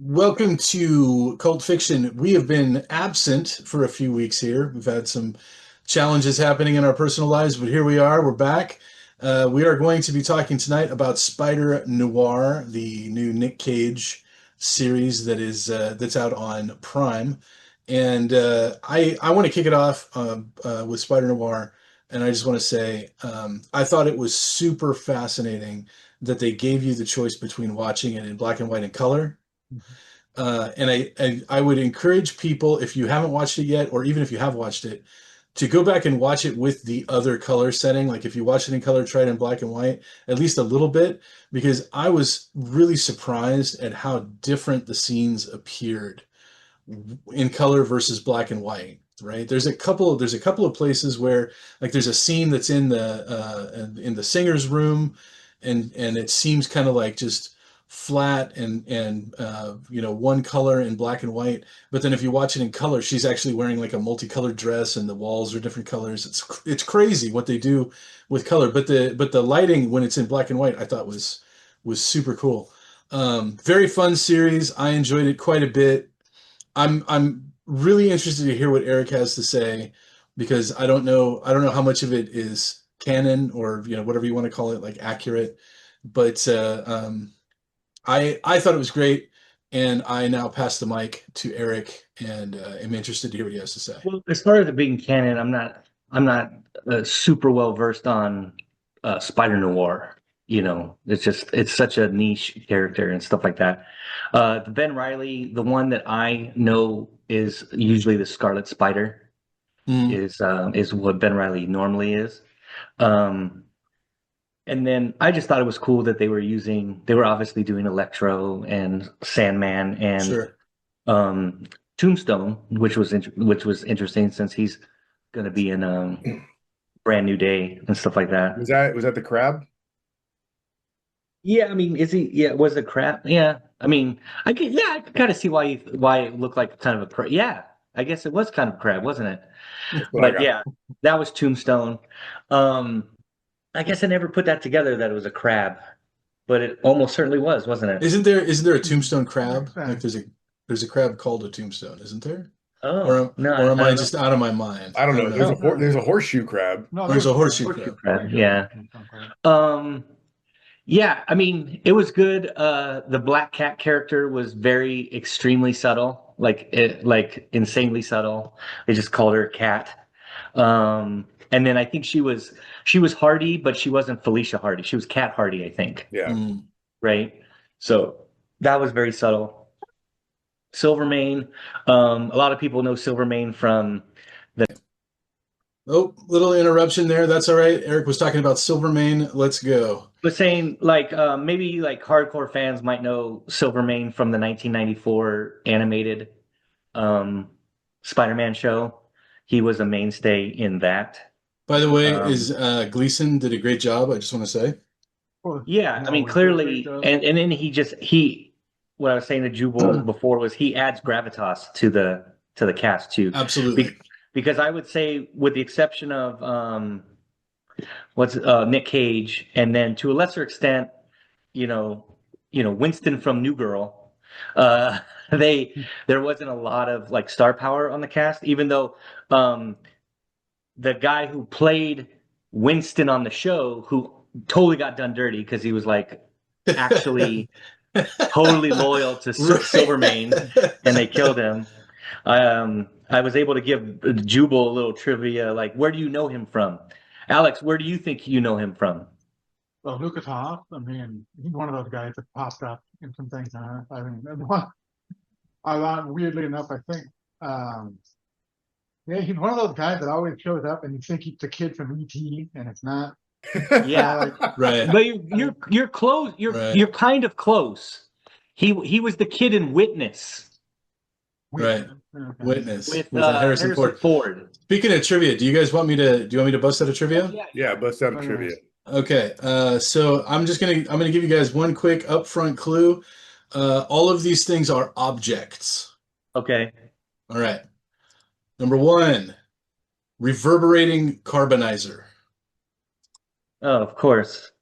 Welcome to Cult Fiction. We have been absent for a few weeks here. We've had some challenges happening in our personal lives, but here we are. We're back. We are going to be talking tonight about Spider Noir, the new Nick Cage series that's out on Prime. And I want to kick it off with Spider Noir, and I just want to say I thought it was super fascinating that they gave you the choice between watching it in black and white and color. And I would encourage people, if you haven't watched it yet, or even if you have watched it, to go back and watch it with the other color setting. Like if you watch it in color, try it in black and white, at least a little bit, because I was really surprised at how different the scenes appeared in color versus black and white. Right? There's a couple of places where like there's a scene that's in the singer's room, and it seems kind of like just flat and one color in black and white. But then if you watch it in color, she's actually wearing like a multicolored dress, and the walls are different colors. It's crazy what they do with color. But the lighting when it's in black and white, I thought was super cool. Very fun series. I enjoyed it quite a bit. I'm really interested to hear what Eric has to say, because I don't know how much of it is canon, or whatever you want to call it, like accurate. But I thought it was great, and I now pass the mic to Eric, and am interested to hear what he has to say. Well, as far as it being canon, I'm not super well versed on Spider Noir. It's such a niche character and stuff like that. The Ben Riley, the one that I know is usually the Scarlet Spider, Mm, is what Ben Riley normally is. Um, and then I just thought it was cool that they were obviously doing Electro and Sandman and sure. um, Tombstone, which was interesting since he's going to be in Brand New Day and stuff like that. Was that the crab? Yeah, I mean, is he? Yeah, was it crap? Yeah, I mean, I could kind of see why it looked like kind of a crab. Yeah, I guess it was kind of a crab, wasn't it? That's what I But got. yeah, that was Tombstone. Um, I guess I never put that together that it was a crab, but it almost certainly was, wasn't it? Isn't there a tombstone crab? Makes Like sense. there's a crab called a tombstone, isn't there? Or Oh am, no, or am I I don't know. just out of my mind? I don't I don't know. know. No, There's a horseshoe crab. no, Or there there's was a a crab. horseshoe Horseshoe crab. crab, yeah. Um, Yeah, I mean, it was good. The Black Cat character was very extremely subtle, like insanely subtle. They just called her Cat. And then I think she was Hardy, but she wasn't Felicia Hardy. She was Cat Hardy, I think, Yeah. Mm. right? So that was very subtle. Silvermane, a lot of people know Silvermane from the Oh, little interruption there. That's all right. Eric was talking about Silvermane. Let's go. was saying like maybe like hardcore fans might know Silvermane from the 1994 animated um, Spider-Man show. He was a mainstay in that. By the way, Um, is Gleason did a great job. I just want to say. Well, yeah, he I mean always did a great clearly, job. and then he what I was saying to Jubal before was he adds gravitas to the cast too, Absolutely. Be, because I would say with the exception of what's Nick Cage, and then to a lesser extent, you know, Winston from New Girl. They there wasn't a lot of like star power on the cast, even though um, the guy who played Winston on the show, who totally got done dirty because he was like actually totally loyal to Silvermane, and they killed him. I was able to give Jubal a little trivia, like where do you know him from? Alex, where do you think you know him from? Well, Lucas Hoff, I mean, he's one of those guys that popped up in some things. I mean, weirdly enough, I think, um, yeah, he's one of those guys that always shows up and you think he's the kid from ET, and it's not. Yeah, Like, Right. but you're close. You're Right. kind of close. He was the kid in Witness Right. okay. Witness with with Harrison Harrison Ford. Ford. Speaking of trivia, do you want me to bust out a Oh trivia? yeah, Yeah, bust out a Oh, yeah. trivia. Okay. So I'm gonna give you guys one quick upfront clue. All of these things are objects. okay. All right. Number one, reverberating carbonizer. Oh, of course.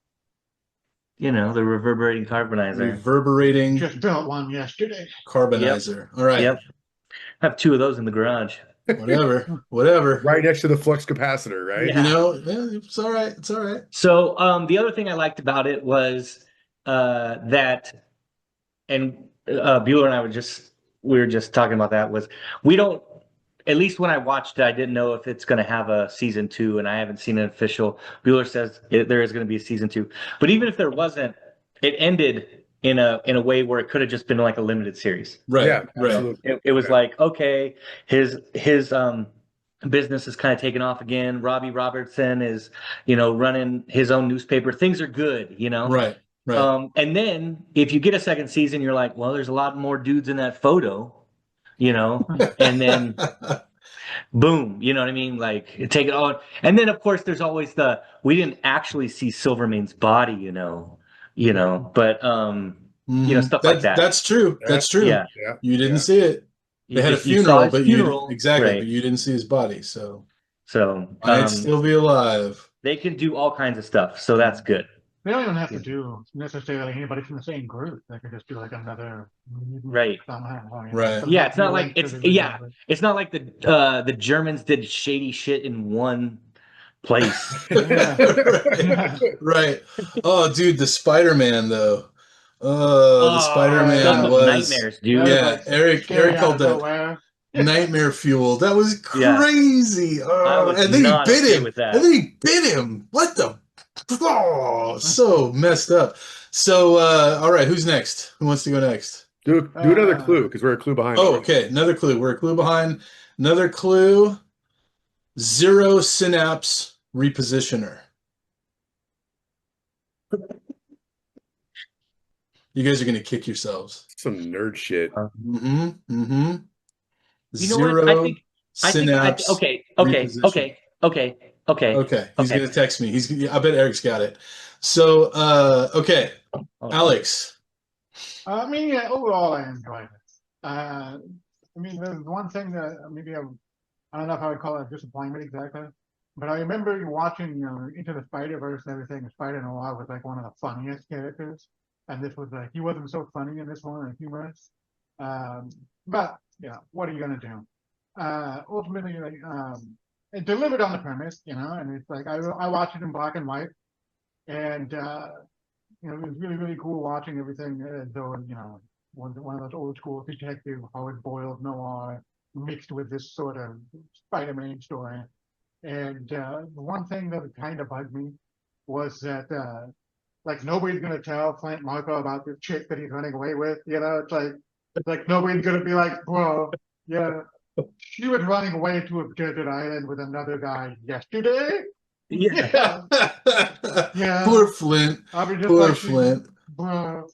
You know, the reverberating carbonizer. Reverberating Just built one yesterday. carbonizer. All right. Yep. I have 2 of those in the garage. Whatever. Whatever. Right next to the flux capacitor, right? Yeah. You know, it's all right. It's all right. So the other thing I liked about it was that, and Bueller and I we were just talking about that, was we don't, at least when I watched it, I didn't know if it's going to have a season 2, and I haven't seen an official. Bueller says there is going to be a season 2, but even if there wasn't, it ended in a way where it could have just been like a limited series. Right. Yeah, Right. absolutely. It was Yeah. like, okay, his business is kind of taking off again. Robbie Robertson is, running his own newspaper. Things are good, Right. Right. And then if you get a second season, you're like, well, there's a lot more dudes in that photo, and then boom, you know what I mean? Like take it on. And then of course there's always we didn't actually see Silvermane's body, but stuff like that. That's true. That's true. Yeah. Yeah. You didn't Yeah. see it. They had a You saw funeral, his but funeral, exactly, right. but you didn't see his body, so So might still be alive. they can do all kinds of stuff, so that's good. They don't even have to do necessarily anybody from the same group. They could just do like another Right. somehow. Right. Yeah, it's not like it's not like the Germans did shady shit in one place. Right. Oh, dude, the Spider-Man though. Oh, the Spider-Man Stuff of was nightmares, dude. Yeah, Eric called that nowhere. nightmare fuel. That was Yeah. crazy. I was and then he not bit okay him. with that. And then he bit him. What the? Oh, so messed up. So, all right, who's next? Who wants to go next? Do another clue because we're a clue behind. Oh, okay. Another clue. We're a clue behind. Another clue. Zero synapse repositioner. You guys are gonna kick yourselves. Some nerd shit. Mm-hmm. Mm-hmm. You know what? I think synapse. okay. reposition. Okay. He's gonna text me. I bet Eric's got it. So, okay, Alex. I mean, yeah, overall, I enjoyed it. I mean, there's one thing that maybe I don't know if I would call it a disappointment exactly, but I remember watching Into the Spider-Verse and everything. Spider Noir was like one of the funniest characters, and this was like he wasn't so funny in this one and humorous. But yeah, what are you gonna do? Ultimately, like, it delivered on the premise, and it's like I watched it in black and white, and it was really, really cool watching everything as though, one of those old school detective hard-boiled noir mixed with this sort of Spider-Man story. And the one thing that kind of bugged me was that, like, nobody's going to tell Frank Marco about this chick that he's running away with. It's like nobody's going to be like, bro, yeah, she was running away to a desert island with another guy yesterday. Yeah. Yeah. Poor Flint. Poor Flint. Bro,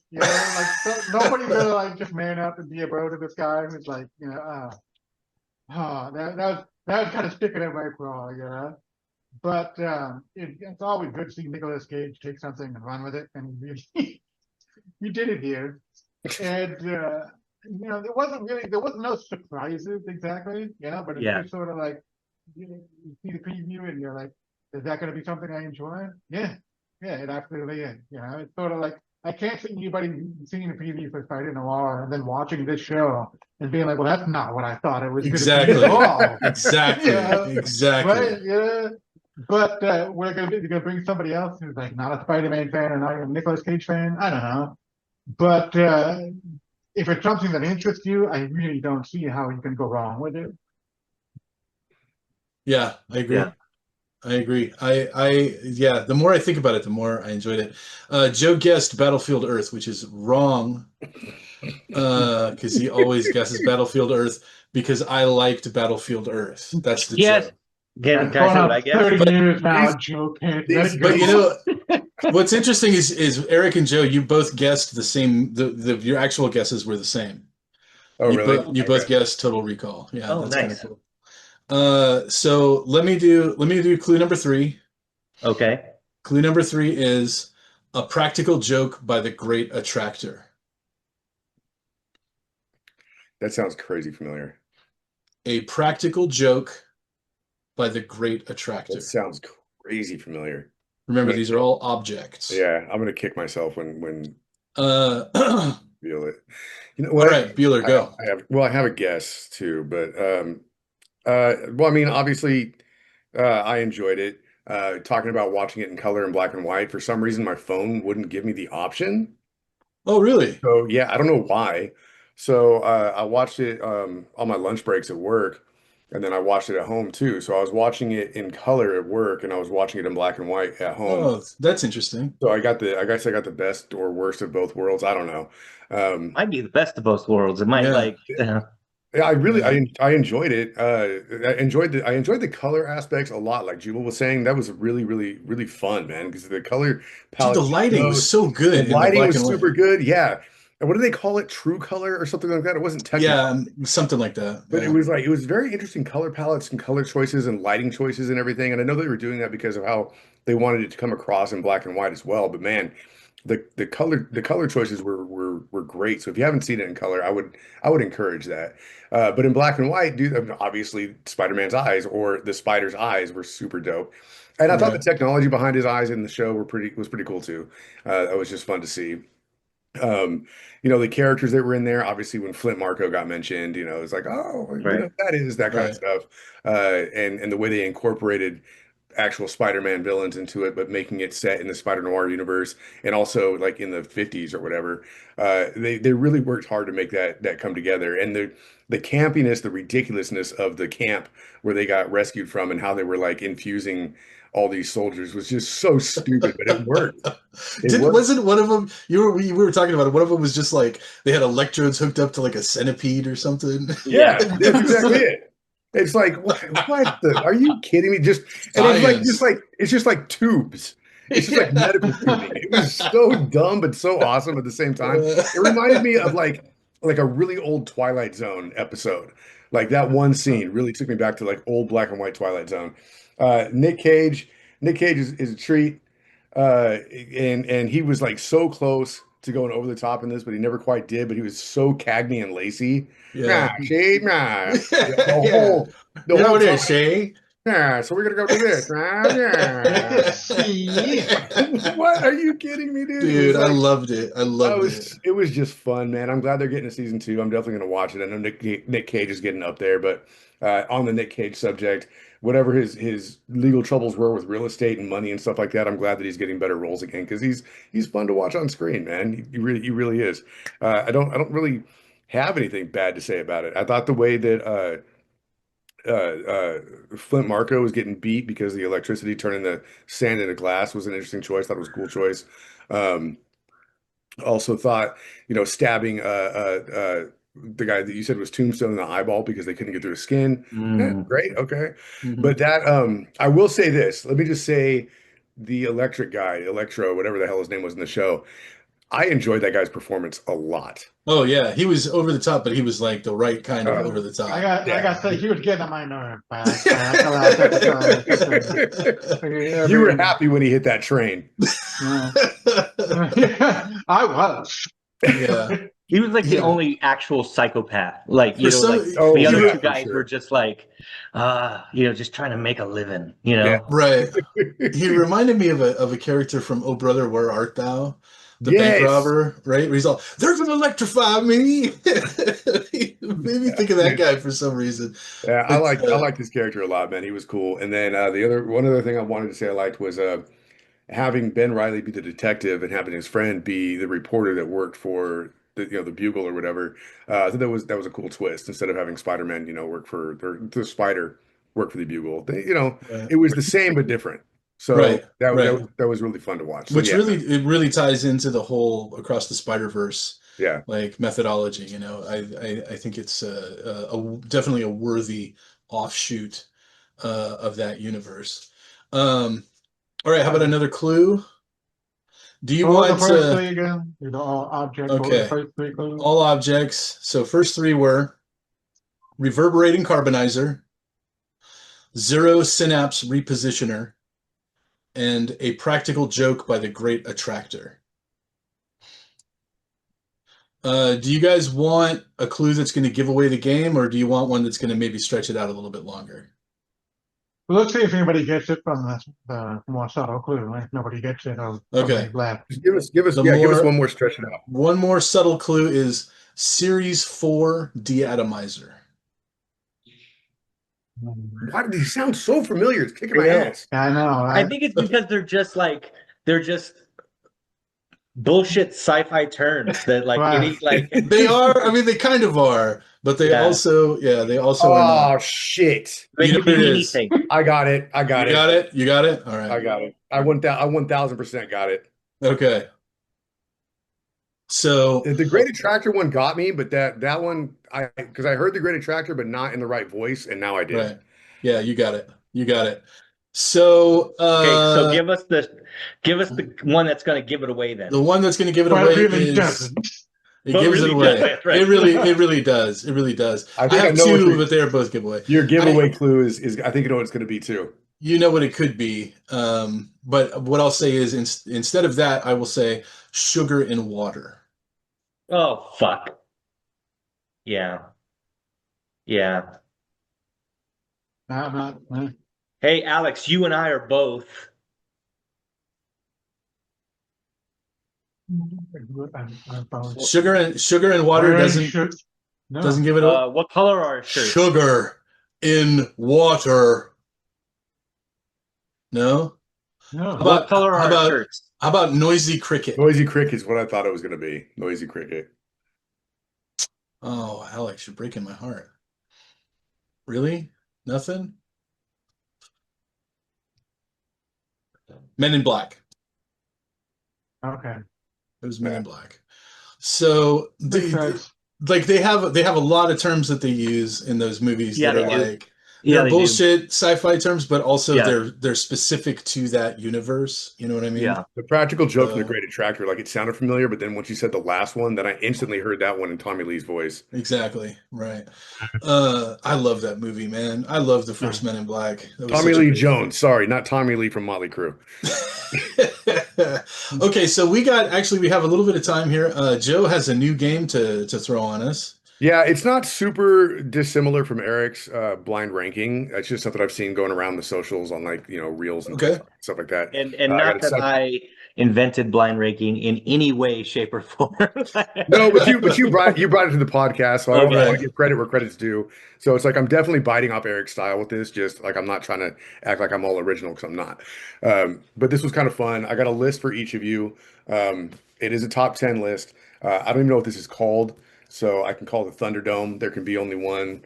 nobody's gonna like just man up and be a bro to this guy who's like, that was kind of sticking in my craw, But it's always good to see Nicolas Cage take something and run with it, and he did it here. And there wasn't no surprises exactly, but it's just sort of like you see the preview and you're like, is that going to be something I enjoy? Yeah, it absolutely is. It's sort of like I can't see anybody seeing the preview for Spider Noir and then watching this show and being like, well, that's not what I thought it was. Exactly. Exactly. Right? Yeah. But we're gonna bring somebody else who's like not a Spider-Man fan or not a Nicolas Cage fan. I don't know. But if it's something that interests you, I really don't see how you can go wrong with it. Yeah, I agree. Yeah. I agree. The more I think about it, the more I enjoyed it. Joe guessed Battlefield Earth, which is wrong, because he always guesses Battlefield Earth because I liked Battlefield Earth. That's the joke. Can I say what I guess? 30 years now, Joe. But what's interesting is Eric and Joe, you both guessed the same. Your actual guesses were the same. Oh, really? You both guessed Total Recall. Yeah, that's nice. kind of cool. So let me do clue number 3. Okay. Clue number 3 is a practical joke by the Great Attractor. That sounds crazy familiar. A practical joke by the Great Attractor. That sounds crazy familiar. Remember, these are all objects. Yeah, I'm gonna kick myself when All feel it. You know what? right, Bueller, go. I have a guess too, but well, I mean, obviously, I enjoyed it. Talking about watching it in color and black and white. For some reason, my phone wouldn't give me the option. Oh, really? So yeah, I don't know why. So I watched it on my lunch breaks at work, and then I watched it at home too. So I was watching it in color at work, and I was watching it in black and white at home. Oh, that's interesting. So I guess I got the best or worst of both worlds. I don't know. Might be the best of both worlds. It might Yeah. like Yeah, I really Yeah. I enjoyed it. I enjoyed the color aspects a lot. Like Jubal was saying, that was really fun, man. Because the color Dude, the palette, lighting was so the good in the lighting black was and super white. good. Yeah, and what do they call it? True color or something like that. It wasn't technical, Yeah, something like that. but Yeah. it was very interesting color palettes and color choices and lighting choices and everything. And I know they were doing that because of how they wanted it to come across in black and white as well. But man, the color choices were great. So if you haven't seen it in color, I would encourage that. But in black and white, dude, I mean, obviously Spider-Man's eyes or the spider's eyes were super dope. And I thought the Right. technology behind his eyes in the show was pretty cool too. That was just fun to see. Um, you know, the characters that were in there, obviously when Flint Marko got mentioned, you know, it's like, oh, you right. know, that is that kind of Right. stuff. And the way they incorporated actual Spider-Man villains into it, but making it set in the Spider Noir universe and also like in the 50s or whatever. They really worked hard to make that come together. And the campiness, the ridiculousness of the camp where they got rescued from and how they were like infusing all these soldiers was just so stupid, but it worked. It Didn't worked. wasn't one of them we were talking about it. One of them was just like they had electrodes hooked up to like a centipede or something. Yeah, Yeah. that's exactly it. It's like, what the, are you kidding me? And Science. it's just like tubes. It's just like Yeah. medical tubing. It was so dumb, but so awesome at the same time. It reminded me of like a really old Twilight Zone episode. Like that one scene really took me back to like old black and white Twilight Zone. Nick Cage, Nick Cage is a treat. And he was like so close to going over the top in this, but he never quite did. But he was so Cagney and Lacey. Nah, Yeah. see, nah. Yeah. The Get whole over there, time. Shay. Yeah, so we're gonna go do this. Nah, yeah. See? What are you kidding me, dude? It was Dude, I like loved it. I loved it. it was just fun, man. I'm glad they're getting a season two. I'm definitely gonna watch it. I know Nick Cage is getting up there, but on the Nick Cage subject, whatever his legal troubles were with real estate and money and stuff like that, I'm glad that he's getting better roles again because he's fun to watch on screen, man. He really is. I don't really have anything bad to say about it. I thought the way that Flint Marko was getting beat because of the electricity turning the sand into glass was an interesting choice. Thought it was a cool choice. Um, Also thought, you know, stabbing the guy that you said was Tombstone in the eyeball because they couldn't get through his skin. Yeah, Mm. great, okay. Mhm. But that I will say this. Let me just say the electric guy, Electro, whatever the hell his name was in the show. I enjoyed that guy's performance a lot. Oh yeah, he was over the top, but he was like the right kind of over the I top. got to say, he was getting on my nerve after the last episode. You were happy when he hit that train. I was. Yeah. He was like the Yeah. only actual psychopath. Like, For some- like Oh, the other yeah, two for guys sure. were just like, just trying to make a living, you know? Yeah. Right. He reminded me of a character from Oh Brother, Where Art Thou? The bank Yes. robber, right? Where he's all, they're gonna electrify me. He made me think of that guy for some reason. Yeah, But, I like this character a lot, man. He was cool. And then one other thing I wanted to say I liked was having Ben Riley be the detective and having his friend be the reporter that worked for the Bugle or whatever. I thought that was a cool twist instead of having Spider-Man, work for or the Spider work for the Bugle. right, It was the same but different. So right, right. that was really fun to watch. So Which yeah, it really ties into the whole across the Spider-Verse yeah. like methodology. I think it's definitely a worthy offshoot of that universe. All right, how about another clue? Do you What was want the first three again? All objects. What were the okay, first three clues? all objects. So first three were reverberating carbonizer, zero synapse repositioner, and a practical joke by the great attractor. Do you guys want a clue that's going to give away the game, or do you want one that's going to maybe stretch it out a little bit longer? Well, let's see if anybody gets it from the more subtle clue. If nobody gets it, Okay. somebody's left. Just give us The give us more- one more stretch it out. One more subtle clue is Series 4 Deatomizer. Why do these sound so familiar? It's kicking my Yeah. ass. Yeah, I know. I think it's because they're just bullshit sci-fi terms that like Wow. any like They are, I mean, they kind of are, but they Yeah. also, they also are not. Oh shit! they You know could be what it is. anything. I got it. I got You it. got it? You got it? All I right. got it. I 1000% got it. Okay. So, The Great Attractor one got me, but that one because I heard the Great Attractor, but not in the right voice, and now I did. right. Yeah, you got it. You got it. So, Okay, so give us the one that's going to give it away then. the one that's going to give it But away it really is doesn't. it But gives really it away. does, right. It really does. It really does. I I think I have know what two, your- but they are both giveaway. Your giveaway clue is I think you know what it's going to be too. You know what it could be. But what I'll say is instead of that, I will say sugar in water. Oh fuck. Yeah. Yeah. Not. Hey Alex, you and I are both. Sugar and water doesn't give it away. What color are our shirts? Sugar in water. No? No. What color are how our about shirts? how about noisy cricket? Noisy Cricket is what I thought it was going to be. Noisy Cricket. Oh, Alex, you're breaking my heart. Really? Nothing? Men in Black. Okay. It was Men in Black. So Makes sense. like they have a lot of terms that they use in those movies Yeah, that are they do. like Yeah, they're they do. bullshit sci-fi terms, but also Yeah. they're specific to that universe. You know what I mean? Yeah. The practical joke from the So- Great Attractor, like it sounded familiar, but then once you said the last one, then I instantly heard that one in Tommy Lee's voice. Exactly. Right. I love that movie, man. I love the first Men in Black. That was Tommy such a Lee great Jones, sorry, not Tommy Lee from Motley Crue. Okay, so we have a little bit of time here. Joe has a new game to throw on us. Yeah, it's not super dissimilar from Eric's blind ranking. It's just something I've seen going around the socials on like, reels and Okay. stuff like that. And I not gotta that set- I invented blind ranking in any way, shape, or form. No, but you brought it to the podcast, so I Okay. want to give credit where credit's due. So it's like I'm definitely biting off Eric's style with this. Just like I'm not trying to act like I'm all original because I'm not. But this was kind of fun. I got a list for each of you. It is a top 10 list. I don't even know what this is called, so I can call it the Thunderdome. There can be only one.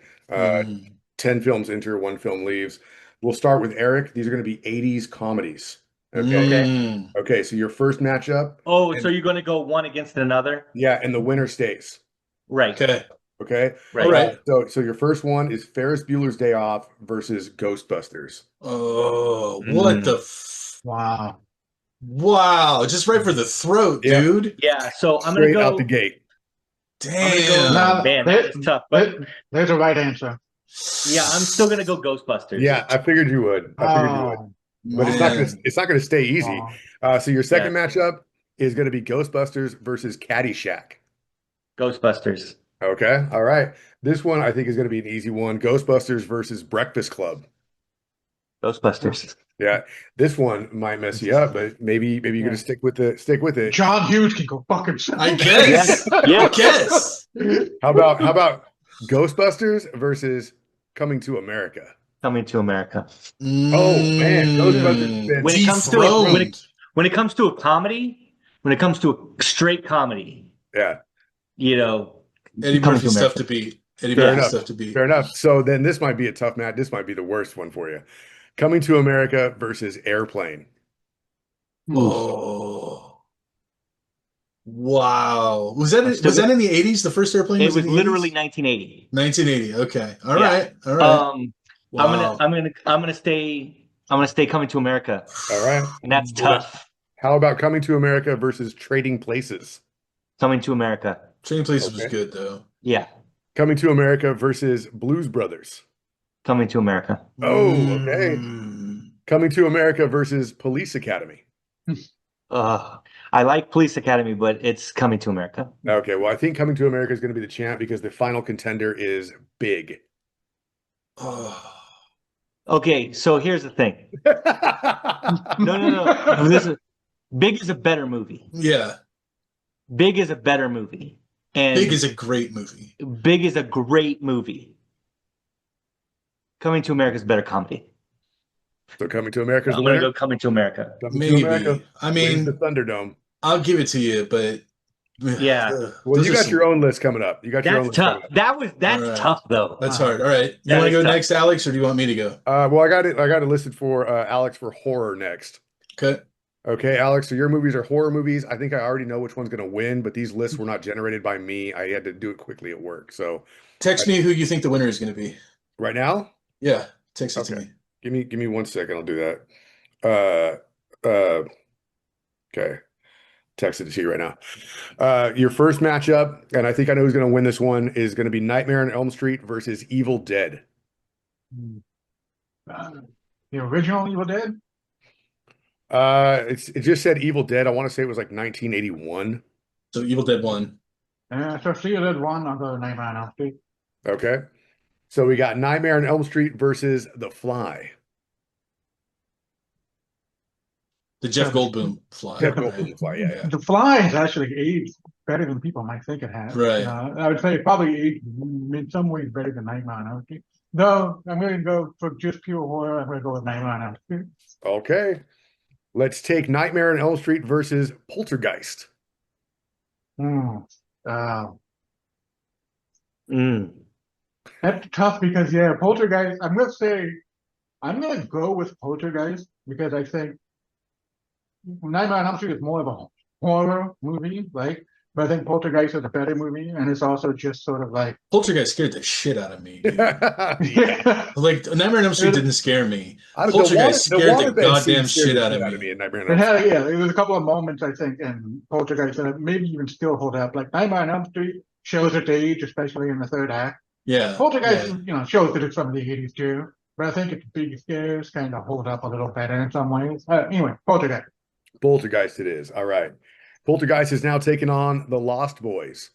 10 films enter, one film leaves. We'll start with Eric. These are going to be 80s comedies. Okay. Okay, so your first matchup. Oh, so you're going to go one against another? Yeah, and the winner stays. Right. Okay. Okay. Right. All right. So your first one is Ferris Bueller's Day Off versus Ghostbusters. Oh, what the Wow. wow! Just right for the throat, Yeah. dude. Yeah, so I'm going to Straight go. out the gate. Damn. Now, Man, that was tough. But there's a right answer. yeah, I'm still going to go Ghostbusters. Yeah, I figured you would. Oh, But Man. it's not gonna stay easy. oh. So your second matchup is gonna be Ghostbusters versus Caddyshack. Ghostbusters. Okay. All right. This one I think is gonna be an easy one. Ghostbusters versus Breakfast Club. Ghostbusters. Yeah. This one might mess you up, but maybe you're gonna stick with it. John Hughes can go fuck himself. I guess. Yeah. I guess. How about Ghostbusters versus Coming to America? Coming to America. Oh man, Ghostbusters been When it comes to Dethroned. when it comes to a comedy, when it comes to a straight comedy, yeah. Eddie Coming Murphy's to tough America. to beat. Eddie Fair Murphy's enough. tough to beat. Fair enough. So then this might be a tough match. This might be the worst one for you. Coming to America versus Airplane. Oh. Wow. Was that Still in the 80s? The first Airplane it was was in the literally 80s? 1980. 1980. Okay. All Yeah. right. All right. Wow. I'm gonna stay Coming to America, All right. and that's Well, tough. How about Coming to America versus Trading Places? Coming to America. Trading Places was Okay. good though. Yeah. Coming to America versus Blues Brothers. Coming to America. Oh, okay. Mm. Coming to America versus Police Academy. I like Police Academy, but it's Coming to America. Okay, well, I think Coming to America is going to be the champ because the final contender is Big. Oh. Okay, so here's the thing. No. Big is a better movie. Yeah, Big is a better movie. And Big is a great movie. Big is a great movie. Coming to America is a better comedy. So Coming to America's the I'm gonna winner. go Coming to America. Coming to America Maybe. I wins the mean, Thunderdome. I'll give it to you, but Yeah. Well, those you are got some- your own list coming up. You got your own That's list tough. coming up. That's All right. tough though. That's hard. All right, you That want to is go tough. next, Alex, or do you want me to go? Well, I got it listed for Alex for horror next. Okay. Okay, Alex, so your movies are horror movies. I think I already know which one's going to win, but these lists were not generated by me. I had to do it quickly at work. So Text me who you think the winner is going to be. right now, Yeah, text it to Okay. me. give me 1 second. I'll do that. Okay. Texted it to you right now. Your first matchup, and I think I know who's going to win this one, is going to be Nightmare on Elm Street versus Evil Dead. The original Evil Dead? It just said Evil Dead. I want to say it was like 1981. So Evil Dead 1. So Evil Dead 1, I'll go to Nightmare on Elm Street. Okay. So we got Nightmare on Elm Street versus The Fly. The Jeff Goldblum fly. Jeff right? Goldblum, The Fly, yeah. The Fly has actually aged better than people might think it has. Right. I would say it probably aged in some ways better than Nightmare on Elm Street. No, I'm going to go for just pure horror. I'm going to go with Nightmare on Elm Street. Okay. Let's take Nightmare on Elm Street versus Poltergeist. That's tough because, Poltergeist, I'm going to go with Poltergeist because I think Nightmare on Elm Street is more of a horror movie, right? But I think Poltergeist is a better movie, and it's also just sort of like Poltergeist scared the shit out of me. Dude. Yeah. Like Nightmare on Elm Street didn't scare me. The Poltergeist scared the waterbed goddamn scene scared shit the out of me. in Nightmare on it Elm had, Street. there was a couple of moments I think in Poltergeist that maybe even still hold up. Like Nightmare on Elm Street shows its age, especially in the third act. Yeah. Poltergeist, shows that it's from the 80s too. But I think its big scares kind of hold up a little better in some ways. Anyway, Poltergeist. Poltergeist it is. All right. Poltergeist is now taking on The Lost Boys.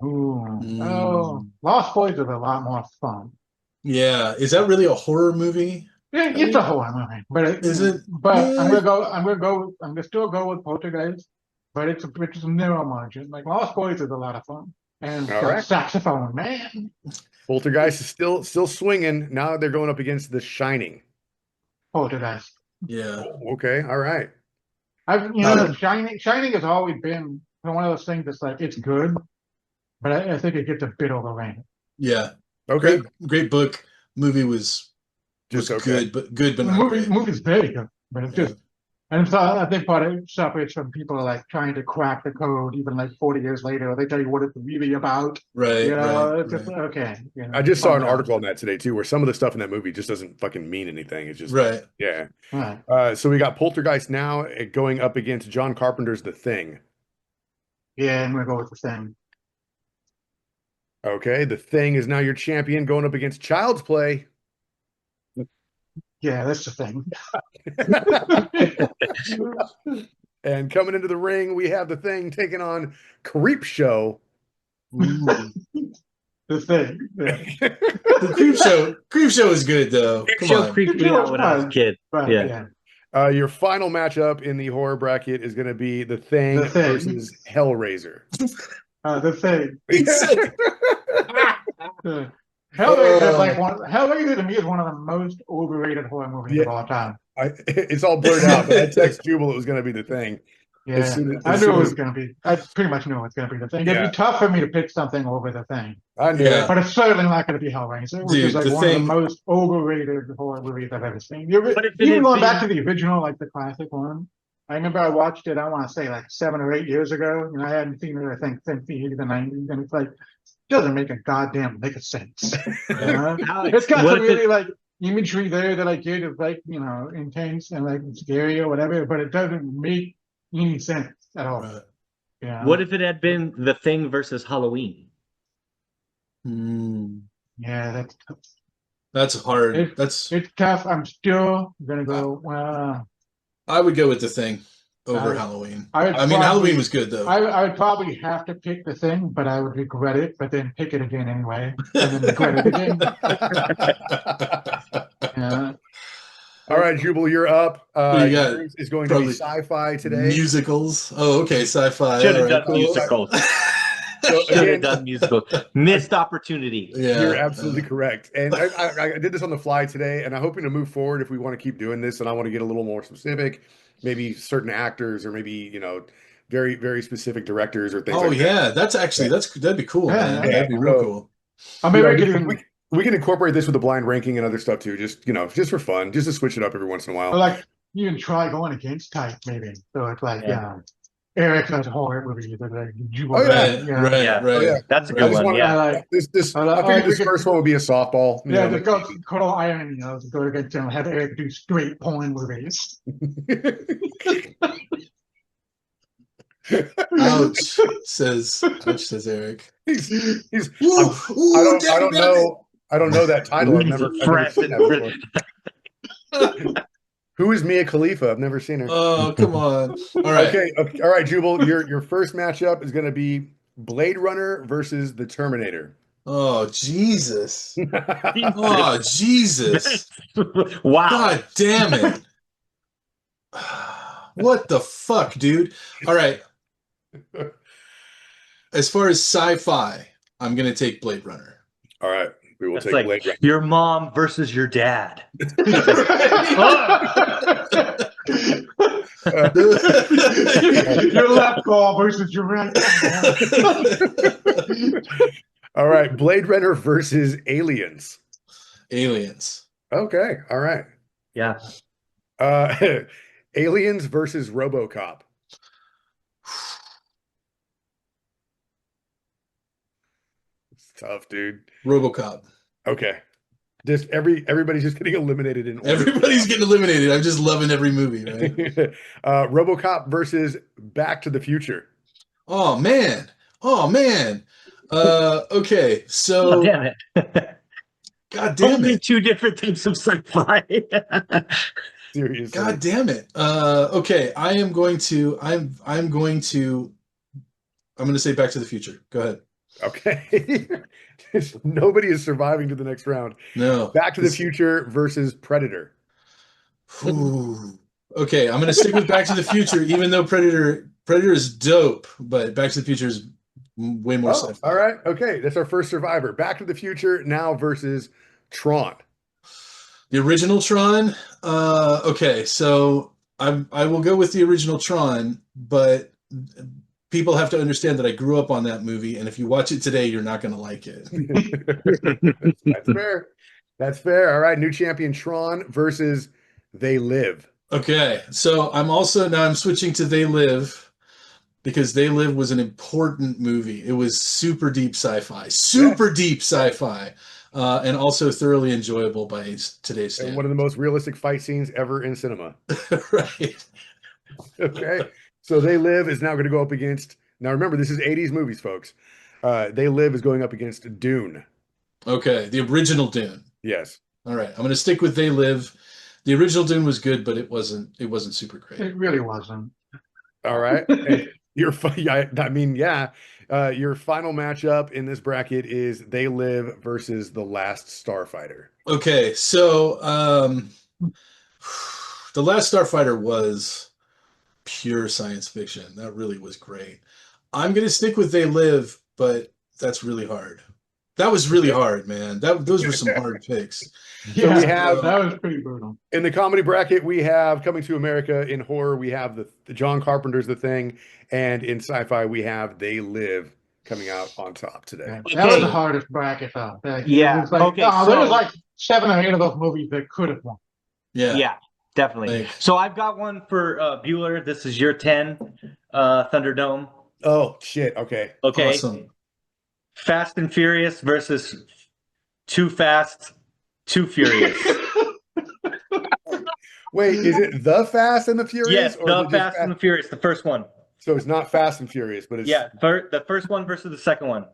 Oh, Lost Boys is a lot more fun. Yeah. Is that really a horror movie? Yeah, it's a horror movie, but Is it? But Yeah. I'm gonna still go with Poltergeist, but it's a narrow margin. Like Lost Boys is a lot of fun, and it's All got right. saxophone, man. Poltergeist is still swinging. Now they're going up against The Shining. Poltergeist. Yeah. Okay. All right. Shining has always been one of those things that's like it's good, but I think it gets a bit overrated. Yeah. Okay. Great book. Movie was Just okay. good, but The not great. movie's very good, but it's just. And so I think part of it separates from people like trying to crack the code, even like 40 years later. They tell you what it's really about. Right. It's just right. okay. I just saw an calm article on that today too, where some of the stuff in that movie just doesn't fucking mean anything. It's just Right. yeah. down. Right. So we got Poltergeist now going up against John Carpenter's The Thing. Yeah, I'm gonna go with the thing. Okay, The Thing is now your champion going up against Child's Play. Yeah, that's the thing. And coming into the ring, we have The Thing taking on Creep Show. Ooh. The thing. Yeah. The Creep Show is good though. Creep Come Show on. creeped me out when I was a kid. Right, Yeah. Your final matchup in the horror bracket is going to be The Thing The Thing. versus Hellraiser. The thing. Uh, Hellraiser to me is one of the most overrated horror movies of all time. It's all blurred out, but I text Jubal it was going to be The Thing. Yeah, I knew it was going to be. I pretty much knew it was going to be the thing. It'd Yeah. be tough for me to pick something over the thing, I knew Yeah. it. but it's certainly not going to be Hellraiser, which Dude, is like The one of Thing- the most overrated horror movies I've ever seen. But if it Even had going back to been- the original, like the classic one, I remember I watched it. I want to say like 7 or 8 years ago, and I hadn't seen it. I think since the 80s and 90s, and it's like doesn't make a goddamn lick of sense. You know? Alex, It's got what some if it- really like imagery there that I get is like intense and like scary or whatever, but it doesn't make any sense at all. Right. Yeah. What if it had been The Thing versus Halloween? Yeah, That's hard. it's tough. I'm still gonna go. I would go with The Thing over I- Halloween. I would I mean, probably- Halloween was good though. I would probably have to pick the thing, but I would regret it. But then pick it again anyway, and then regret it again. Yeah. All right, Jubal, you're up. What do you got? Yours is going to be Probably sci-fi today. Musicals. Oh, okay, sci-fi. Should All have right, done cool. musicals. So Should have again, done musicals. Missed opportunity. you're Yeah, absolutely correct. And I did this on the fly today, and I'm hoping to move forward if we want to keep doing this. And I want to get a little more specific, maybe certain actors, or maybe very very specific directors or things Oh like that. yeah, that'd be cool, Yeah, man. yeah. That'd be real So, cool. Or maybe I could we, even we, we can incorporate this with the blind ranking and other stuff too. Just for fun, just to switch it up every once in a or while. like you can try going against type maybe. So it's like Eric has horror movies that like Jubal Oh, yeah. does, Right, Yeah. right. Oh yeah, That's a I good just one. wanna- Yeah. like This I I like- figured we this could- first one would be a softball. yeah, just go Coral Iron, to go against him, have Eric do straight porn movies. Ouch, says Eric. he's Ooh, I don't damn it. know. I don't know that title. I've never Fresh seen and that before. Who is Mia Khalifa? I've never seen her. Oh, come on. All right. Okay, all right, Jubal. Your first matchup is going to be Blade Runner versus the Terminator. Oh, Jesus. Oh, Oh, Jesus. Wow. God damn it. What the fuck, dude? All right. As far as sci-fi, I'm going to take Blade Runner. all right, we will That's take like Blade Runner. your mom versus your dad. Your left claw versus your right. All right, Blade Runner versus Aliens. Aliens. Okay, all right. Yeah. Aliens versus RoboCop. It's tough, dude. RoboCop. Okay. Just everybody's just getting eliminated in order. Everybody's getting eliminated. I'm just loving every movie, right? RoboCop versus Back to the Future. Oh man. Oh man. Okay. So Oh, damn it. God damn Only it. two different types of sci-fi. Seriously. God damn it. Okay, I'm going to say Back to the Future. Go ahead. Okay. Nobody is surviving to the next round. No. Back to the Future versus Predator. Ooh. Okay, I'm gonna stick with Back to the Future, even though Predator is dope, but Back to the Future is way more Oh, sci-fi. all right. Okay. That's our first survivor. Back to the Future now versus Tron. The original Tron. Okay, so I will go with the original Tron, but people have to understand that I grew up on that movie, and if you watch it today, you're not going to like it. That's fair. That's fair. All right. New champion Tron versus They Live. Okay, so I'm switching to They Live because They Live was an important movie. It was super deep sci-fi, and also thoroughly enjoyable by today's And standards. one of the most realistic fight scenes ever in cinema. Right. Okay. So They Live is now going to go up against. Now remember, this is 80s movies, folks. They Live is going up against Dune. Okay, the original Dune. Yes. All right, I'm going to stick with They Live. The original Dune was good, but it wasn't super great. It really wasn't. All right. And your final matchup in this bracket is They Live versus The Last Starfighter. Okay, so The Last Starfighter was pure science fiction. That really was great. I'm going to stick with They Live, but that's really hard. That was really hard, man. Those were some hard picks. Yeah, we have- that was pretty brutal. In the comedy bracket, we have Coming to America. In horror, we have the John Carpenter's The Thing. And in sci-fi, we have They Live coming out on top today. Yeah, that was the hardest bracket though. Yeah, It was like, okay, there was so- like 7 or 8 of those movies that could have won. Yeah. Yeah, definitely. Thanks. So I've got one for Bueller. This is your 10, Thunderdome. Oh, shit. Okay. Okay. Awesome. Fast and Furious versus Too Fast, Too Furious. Wait, is it The Fast and the Furious? Yes, or is The it just Fast and the Furious, the first one. So it's not Fast and Furious, but it's The first one versus the second one.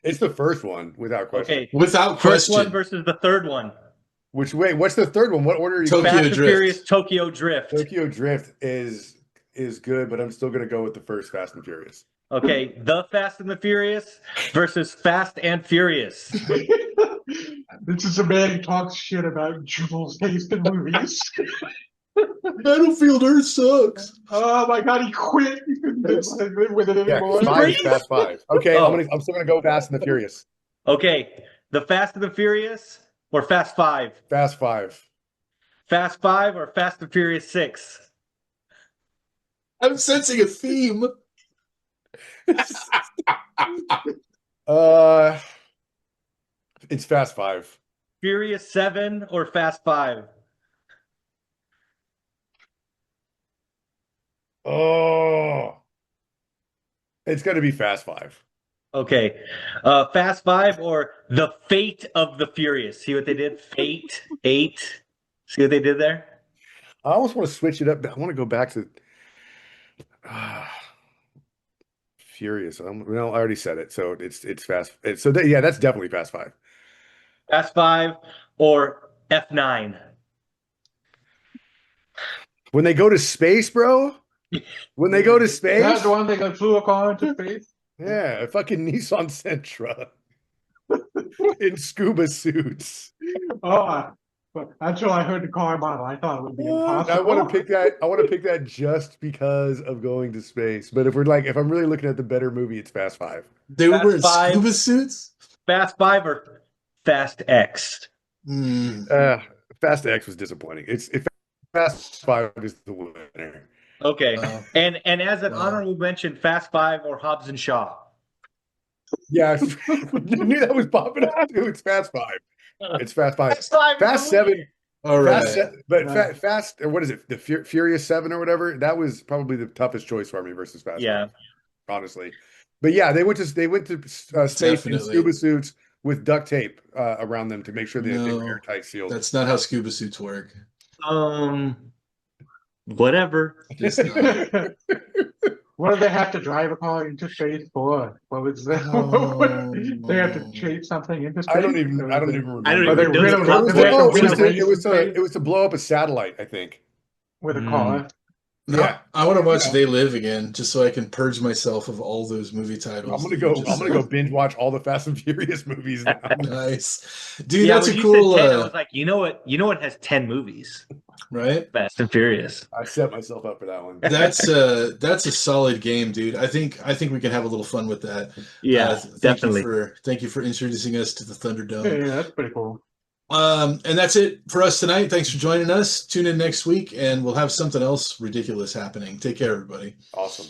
it's the first one without question. Okay. Without First one question. versus the third one. What's the third one? What order are you Tokyo Fast and Drift. Furious, Tokyo Drift. Tokyo Drift is good, but I'm still gonna go with the first Fast and Furious. Okay, The Fast and the Furious versus Fast and Furious. This is a man who talks shit about Jules' taste in movies. Battlefield Earth sucks. Oh my god, he quit. He couldn't live with it Yeah, anymore. 5 is Fast 5. Okay, Oh. I'm still gonna go Fast and the Furious. Okay, the Fast and the Furious or Fast 5? Fast 5. Fast 5 or Fast and Furious 6? I'm sensing a theme. It's Fast 5. Furious 7 or Fast 5? Oh, it's gonna be Fast 5. Okay. Fast 5 or The Fate of the Furious? See what they did? Fate 8. See what they did there? I almost want to switch it up. I want to go back to Furious. Well, I already said it, so it's Fast. Yeah, that's definitely Fast 5. Fast 5 or F9? When they go to space, bro. When they go to space. That's the one thing that flew a car into space. Yeah, a fucking Nissan Sentra in scuba suits. Oh, but until I heard the car model, I thought it would be impossible. I want to pick that. I want to pick that just because of going to space. But if I'm really looking at the better movie, it's Fast 5. They were Fast wearing 5. scuba suits? Fast 5 or Fast X? Fast X was disappointing. Fast 5 is the winner. Okay. Wow. And as an Wow. honorable mention, Fast 5 or Hobbs and Shaw? Yeah, I knew that was popping up too. It's Fast 5. It's Fast 5. Fast 5. Fast 7. All right. Fast, or what is it? The Furious 7 or whatever. That was probably the toughest choice for me versus Fast 5, honestly. But yeah, they went to space in Definitely. scuba suits with duct tape around them to make sure they were airtight sealed. That's not how scuba suits work. Whatever. Just not. What did they have to drive a car into space for? What was that? They have to chase something into space? I don't even remember. I don't Or they even know. win a- It they have to win a race It in was space to blow up a satellite, I think. with a car. No, Yeah. I want to watch Yeah. They Live again, just so I can purge myself of all those movie titles. I'm gonna go binge watch all the Fast and Furious movies now. Nice, dude. Yeah, That's when a you cool, said 10, I was like, you know what has 10 movies? right? Fast and Furious. I set myself up for that one. That's a solid game, dude. I think we can have a little fun with that. Yeah, definitely. Thank you for introducing us to the Thunderdome. Yeah, that's pretty cool. And that's it for us tonight. Thanks for joining us. Tune in next week, and we'll have something else ridiculous happening. Take care, everybody. Awesome.